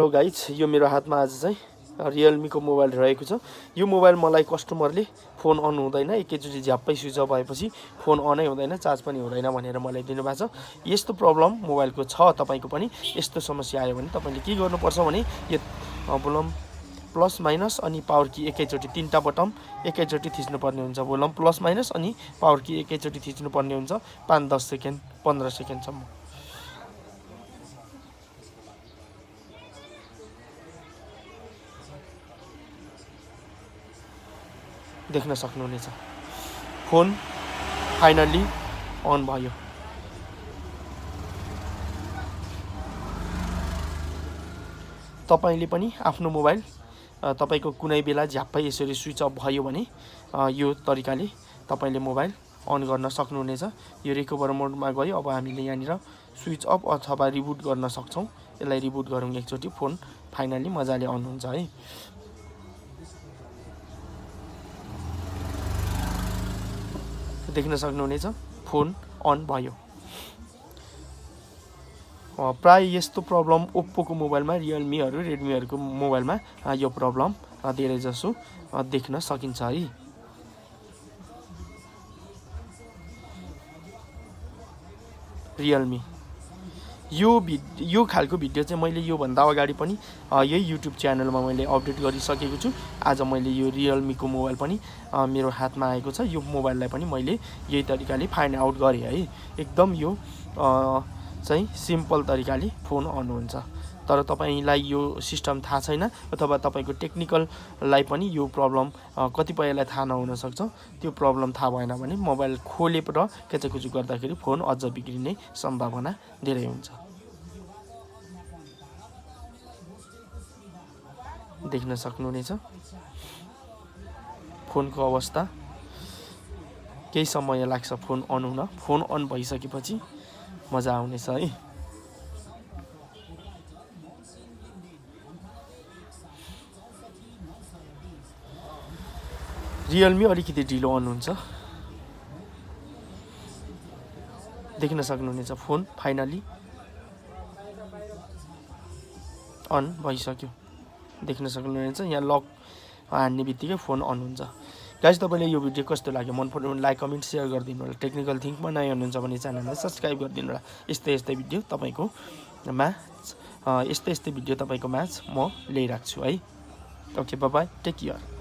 Hello guys, यो मेरो हातमा आज चाहिँ रियलमी को मोबाइल रहेको छ। यो मोबाइल मलाई कस्टमरले फोन अन हुँदैन, एकैचोटि झ्याप्पै स्विच अफ भएपछि फोन अनै हुँदैन, चार्ज पनि हुँदैन भनेर मलाई दिनुभएको छ। यस्तो प्रब्लम मोबाइलको छ, तपाईको पनि यस्तो समस्या आयो भने तपाईले के गर्नुपर्छ भने यो भोल्युम प्लस माइनस अनि पावर की एकैचोटि तीनटा बटन एकैचोटि थिच्नुपर्ने हुन्छ। भोल्युम प्लस माइनस अनि पावर की एकैचोटि थिच्नुपर्ने हुन्छ 5-10 सेकेन्ड 15 सेकेन्डसम्म। देख्न सक्नुहुनेछ फोन फाइनली अन भयो। तपाईले पनि आफ्नो मोबाइल तपाईको कुनै बेला झ्याप्पै यसरी स्विच अफ भयो भने यो तरिकाले तपाईले मोबाइल अन गर्न सक्नुहुनेछ। यो रिकभर मोडमा गयो। अब हामीले यहाँनिर स्विच अफ अथवा रिबुट गर्न सक्छौं। यसलाई रिबुट गरौँ एकचोटि, फोन फाइनली मजाले अन हुन्छ है। देख्न सक्नुहुनेछ फोन अन भयो। प्राय यस्तो प्रब्लम ओप्पो को मोबाइलमा, रियलमीहरु, रेडमीहरुको मोबाइलमा यो प्रब्लम धेरै जसो देख्न सकिन्छ है। रियलमी यो खालको भिडियो चाहिँ मैले यो भन्दा अगाडि पनि यही युट्युब च्यानलमा मैले अपडेट गरिसकेको छु। आज मैले यो रियलमी को मोबाइल पनि मेरो हातमा आएको छ। यो मोबाइललाई पनि मैले यही तरिकाले फाइन्ड आउट गरे है। एकदम यो चाहिँ सिम्पल तरिकाले फोन अन हुन्छ। तर तपाईलाई यो सिस्टम थाहा छैन अथवा तपाईको टेक्निकललाई पनि यो प्रब्लम कतिपयलाई थाहा नहुन सक्छ। त्यो प्रब्लम थाहा भएन भने मोबाइल खोलेर केचेकुचु गर्दाखेरि फोन अझ बिग्रिने सम्भावना धेरै हुन्छ। देख्न सक्नुहुनेछ फोनको अवस्था। केही समय लाग्छ फोन अन हुन। फोन अन भइसकेपछि मजा आउनेछ है। रियलमी अलिकति ढिलो अन हुन्छ। देख्न सक्नुहुनेछ फोन फाइनली अन भइसक्यो। देख्न सक्नुहुनेछ यहाँ लक हान्ने बित्तिकै फोन अन हुन्छ। गाइस, तपाईले यो भिडियो कस्तो लाग्यो मन पराउनु भने लाइक कमेन्ट सेयर गरिदिनु होला। टेक्निकल थिङ्कमा नयाँ हुनुहुन्छ भने च्यानललाई सब्स्क्राइब गरिदिनु होला। यस्तै भिडियो तपाईको माझ यस्तै भिडियो तपाईको माझ म ल्याइराख्छु है। Okay, bye bye, take care.